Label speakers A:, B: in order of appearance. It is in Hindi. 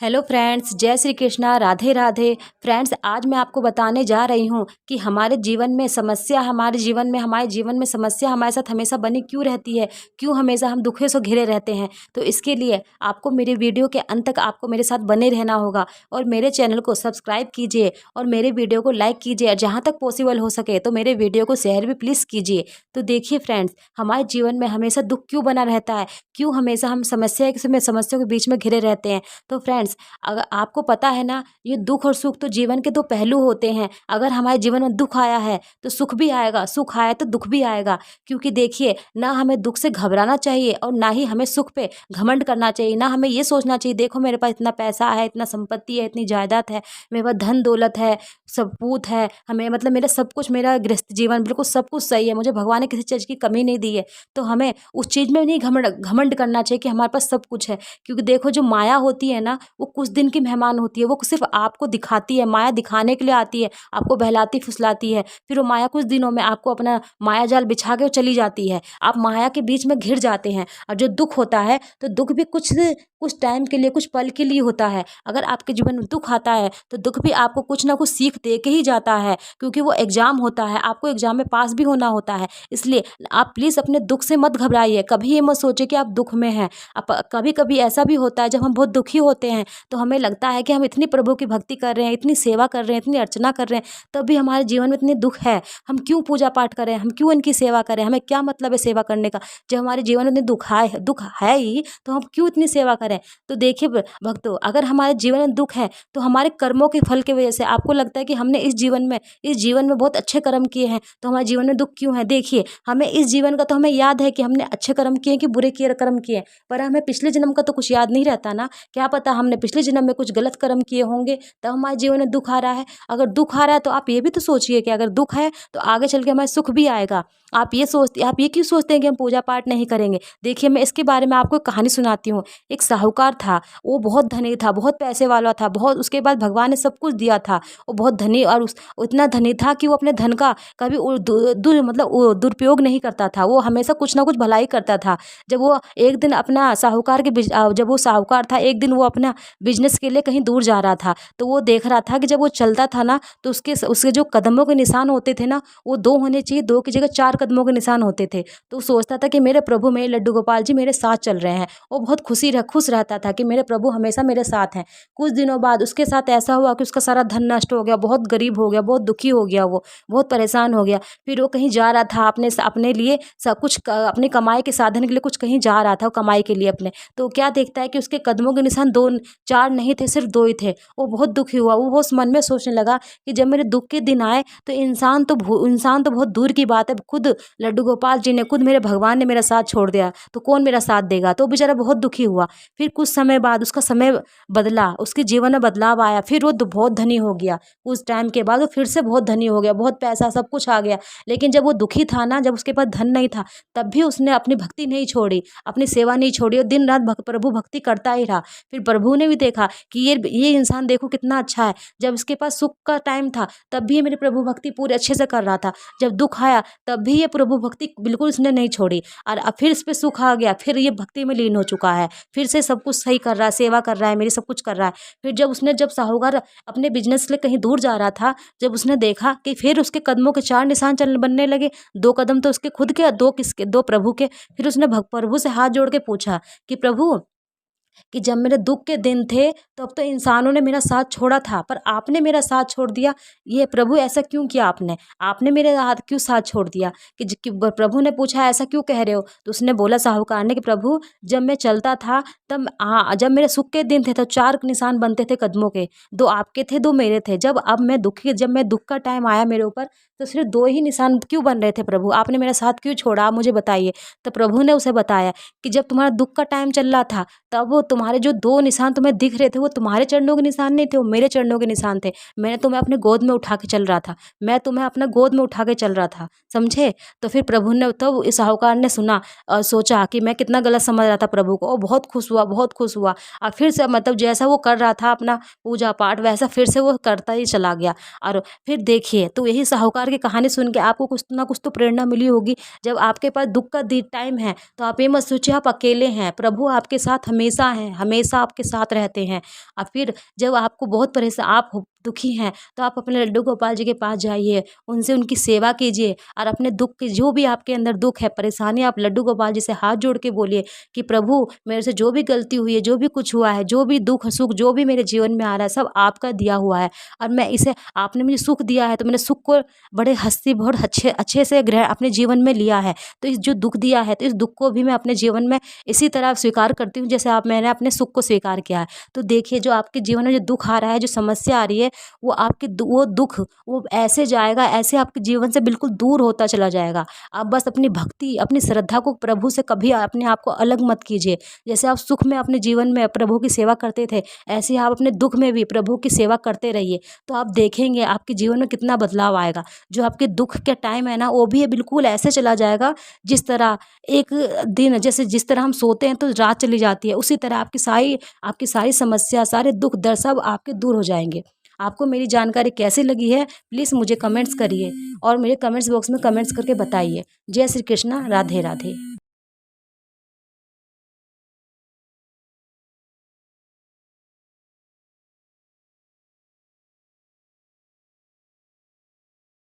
A: हेलो फ्रेंड्स, जय श्री कृष्णा, राधे राधे। फ्रेंड्स, आज मैं आपको बताने जा रही हूँ कि हमारे जीवन में समस्या, हमारे जीवन में समस्या हमारे साथ हमेशा बनी क्यों रहती है, क्यों हमेशा हम दुखों से घिरे रहते हैं। तो इसके लिए आपको मेरे वीडियो के अंत तक आपको मेरे साथ बने रहना होगा और मेरे चैनल को सब्सक्राइब कीजिए और मेरे वीडियो को लाइक कीजिए और जहाँ तक पॉसिबल हो सके तो मेरे वीडियो को शेयर भी प्लीज़ कीजिए। तो देखिए फ्रेंड्स, हमारे जीवन में हमेशा दुख क्यों बना रहता है, क्यों हमेशा हम समस्या के बीच में घिरे रहते हैं। तो फ्रेंड्स, अगर आपको पता है ना, ये दुख और सुख तो जीवन के दो पहलू होते हैं। अगर हमारे जीवन में दुख आया है तो सुख भी आएगा, सुख आया तो दुख भी आएगा। क्योंकि देखिए, ना हमें दुख से घबराना चाहिए और ना ही हमें सुख पे घमंड करना चाहिए। ना हमें ये सोचना चाहिए देखो मेरे पास इतना पैसा है, इतना संपत्ति है, इतनी जायदाद है, मेरे पास धन दौलत है, सबूत है, हमें मतलब मेरा सब कुछ, मेरा गृहस्थ जीवन बिल्कुल सब कुछ सही है, मुझे भगवान ने किसी चीज़ की कमी नहीं दी है। तो हमें उस चीज़ में नहीं घमंड घमंड करना चाहिए कि हमारे पास सब कुछ है। क्योंकि देखो, जो माया होती है ना, वो कुछ दिन की मेहमान होती है। वो सिर्फ आपको दिखाती है, माया दिखाने के लिए आती है, आपको बहलाती फुसलाती है। फिर वो माया कुछ दिनों में आपको अपना माया जाल बिछा के चली जाती है, आप माया के बीच में घिर जाते हैं। और जो दुख होता है तो दुख भी कुछ कुछ टाइम के लिए, कुछ पल के लिए होता है। अगर आपके जीवन में दुख आता है तो दुख भी आपको कुछ ना कुछ सीख दे के ही जाता है, क्योंकि वो एग्जाम होता है, आपको एग्जाम में पास भी होना होता है। इसलिए आप प्लीज़ अपने दुख से मत घबराइए, कभी ये मत सोचिए कि आप दुख में हैं। कभी कभी ऐसा भी होता है, जब हम बहुत दुखी होते हैं तो हमें लगता है कि हम इतनी प्रभु की भक्ति कर रहे हैं, इतनी सेवा कर रहे हैं, इतनी अर्चना कर रहे हैं, तब भी हमारे जीवन में इतनी दुख है। हम क्यों पूजा पाठ करें, हम क्यों इनकी सेवा करें, हमें क्या मतलब है सेवा करने का। जब हमारे जीवन में इतनी दुख है ही तो हम क्यों इतनी सेवा करें। तो देखिए भक्तों, अगर हमारे जीवन में दुख है तो हमारे कर्मों के फल की वजह से आपको लगता है कि हमने इस जीवन में बहुत अच्छे कर्म किए हैं तो हमारे जीवन में दुख क्यों है। देखिए, हमें इस जीवन का तो हमें याद है कि हमने अच्छे कर्म किए कि बुरे किए कर्म किए, पर हमें पिछले जन्म का तो कुछ याद नहीं रहता ना। क्या पता हमने पिछले जन्म में कुछ गलत कर्म किए होंगे, तब हमारे जीवन में दुख आ रहा है। अगर दुख आ रहा है तो आप ये भी तो सोचिए कि अगर दुख है तो आगे चल के हमारे सुख भी आएगा। आप ये क्यों सोचते हैं कि हम पूजा पाठ नहीं करेंगे। देखिए, मैं इसके बारे में आपको एक कहानी सुनाती हूँ। एक साहूकार था, वो बहुत धनी था, बहुत पैसे वाला था, बहुत, उसके बाद भगवान ने सब कुछ दिया था। वो बहुत धनी और इतना धनी था कि वो अपने धन का कभी दुरुपयोग नहीं करता था। वो हमेशा कुछ ना कुछ भलाई करता था। जब वो एक दिन अपना जब वो साहूकार था, एक दिन वो अपना बिजनेस के लिए कहीं दूर जा रहा था, तो वो देख रहा था कि जब वो चलता था ना तो उसके जो कदमों के निशान होते थे ना, वो 2 होने चाहिए, 2 की जगह 4 कदमों के निशान होते थे। तो वो सोचता था कि मेरे प्रभु, मेरे लड्डू गोपाल जी मेरे साथ चल रहे हैं। वो बहुत खुश रहता था कि मेरे प्रभु हमेशा मेरे साथ हैं। कुछ दिनों बाद उसके साथ ऐसा हुआ कि उसका सारा धन नष्ट हो गया, बहुत गरीब हो गया, बहुत दुखी हो गया, वो बहुत परेशान हो गया। फिर वो कहीं जा रहा था अपने लिए सब कुछ अपनी कमाई के साधन के लिए, कुछ कहीं जा रहा था कमाई के लिए अपने। तो क्या देखता है कि उसके कदमों के निशान 2, 4 नहीं थे, सिर्फ 2 ही थे। वो बहुत दुखी हुआ। वो उस मन में सोचने लगा कि जब मेरे दुख के दिन आए तो इंसान तो बहुत दूर की बात है, खुद लड्डू गोपाल जी ने, खुद मेरे भगवान ने मेरा साथ छोड़ दिया तो कौन मेरा साथ देगा। तो बेचारा बहुत दुखी हुआ। फिर कुछ समय बाद उसका समय बदला, उसके जीवन में बदलाव आया, फिर वो बहुत धनी हो गया। कुछ टाइम के बाद वो फिर से बहुत धनी हो गया, बहुत पैसा सब कुछ आ गया। लेकिन जब वो दुखी था ना, जब उसके पास धन नहीं था, तब भी उसने अपनी भक्ति नहीं छोड़ी, अपनी सेवा नहीं छोड़ी और दिन रात प्रभु भक्ति करता ही रहा। फिर प्रभु ने भी देखा कि ये इंसान देखो कितना अच्छा है, जब इसके पास सुख का टाइम था तब भी ये मेरे प्रभु भक्ति पूरे अच्छे से कर रहा था, जब दुख आया तब भी ये प्रभु भक्ति बिल्कुल इसने नहीं छोड़ी। और अब फिर इस पे सुख आ गया, फिर ये भक्ति में लीन हो चुका है, फिर से सब कुछ सही कर रहा है, सेवा कर रहा है, मेरी सब कुछ कर रहा है। फिर जब साहूकार अपने बिजनेस के लिए कहीं दूर जा रहा था, जब उसने देखा कि फिर उसके कदमों के 4 निशान चल बनने लगे, 2 कदम तो उसके खुद के, 2 किसके, 2 प्रभु के। फिर उसने प्रभु से हाथ जोड़ के पूछा कि प्रभु, कि जब मेरे दुख के दिन थे तब तो इंसानों ने मेरा साथ छोड़ा था, पर आपने मेरा साथ छोड़ दिया। ये प्रभु ऐसा क्यों किया आपने, आपने मेरे हाथ क्यों साथ छोड़ दिया। प्रभु ने पूछा ऐसा क्यों कह रहे हो। तो उसने बोला साहूकार ने कि प्रभु, जब मैं चलता था तब, हाँ, जब मेरे सुख के दिन थे तो 4 निशान बनते थे कदमों के, 2 आपके थे, 2 मेरे थे। जब मैं दुख का टाइम आया मेरे ऊपर तो सिर्फ 2 ही निशान क्यों बन रहे थे प्रभु, आपने मेरा साथ क्यों छोड़ा, आप मुझे बताइए। तो प्रभु ने उसे बताया कि जब तुम्हारा दुख का टाइम चल रहा था तब वो तुम्हारे जो 2 निशान तुम्हें दिख रहे थे वो तुम्हारे चरणों के निशान नहीं थे, वो मेरे चरणों के निशान थे। मैंने तुम्हें अपने गोद में उठा के चल रहा था, मैं तुम्हें अपना गोद में उठा के चल रहा था, समझे। तो फिर प्रभु ने, तब इस साहूकार ने सुना और सोचा कि मैं कितना गलत समझ रहा था प्रभु को, और बहुत खुश हुआ, बहुत खुश हुआ। और फिर से मतलब जैसा वो कर रहा था अपना पूजा पाठ, वैसा फिर से वो करता ही चला गया। और फिर देखिए, तो यही साहूकार की कहानी सुन के आपको कुछ ना कुछ तो प्रेरणा मिली होगी। जब आपके पास दुख का टाइम है तो आप ये मत सोचिए आप अकेले हैं, प्रभु आपके साथ हमेशा हैं, हमेशा आपके साथ रहते हैं। और फिर जब आपको बहुत आप दुखी हैं तो आप अपने लड्डू गोपाल जी के पास जाइए, उनसे उनकी सेवा कीजिए और अपने दुःख की जो भी आपके अंदर दुःख है, परेशानी, आप लड्डू गोपाल जी से हाथ जोड़ के बोलिए कि प्रभु मेरे से जो भी गलती हुई है, जो भी कुछ हुआ है, जो भी दुःख सुख जो भी मेरे जीवन में आ रहा है, सब आपका दिया हुआ है और मैं इसे आपने मुझे सुख दिया है तो मैंने सुख को बड़े हँसी बहुत अच्छे अच्छे से ग्रहण अपने जीवन में लिया है। तो इस जो दुःख दिया है तो इस दुःख को भी मैं अपने जीवन में इसी तरह स्वीकार करती हूँ जैसे आप मैंने अपने सुख को स्वीकार किया है। तो देखिए जो आपके जीवन में जो दुःख आ रहा है, जो समस्या आ रही है, वो आपके वो दुःख वो ऐसे जाएगा, ऐसे आपके जीवन से बिल्कुल दूर होता चला जाएगा। आप बस अपनी भक्ति, अपनी श्रद्धा को प्रभु से कभी अपने आप को अलग मत कीजिए। जैसे आप सुख में अपने जीवन में प्रभु की सेवा करते थे, ऐसे ही आप अपने दुःख में भी प्रभु की सेवा करते रहिए। तो आप देखेंगे आपके जीवन में कितना बदलाव आएगा। जो आपके दुःख के टाइम है ना, वो भी बिल्कुल ऐसे चला जाएगा जिस तरह एक दिन जैसे जिस तरह हम सोते हैं तो रात चली जाती है, उसी तरह आपकी सारी समस्या, सारे दुःख दर्द सब आपके दूर हो जाएँगे। आपको मेरी जानकारी कैसी लगी है प्लीज़ मुझे कमेंट्स करिए और मेरे कमेंट्स बॉक्स में कमेंट्स करके बताइए। जय श्री कृष्णा, राधे राधे।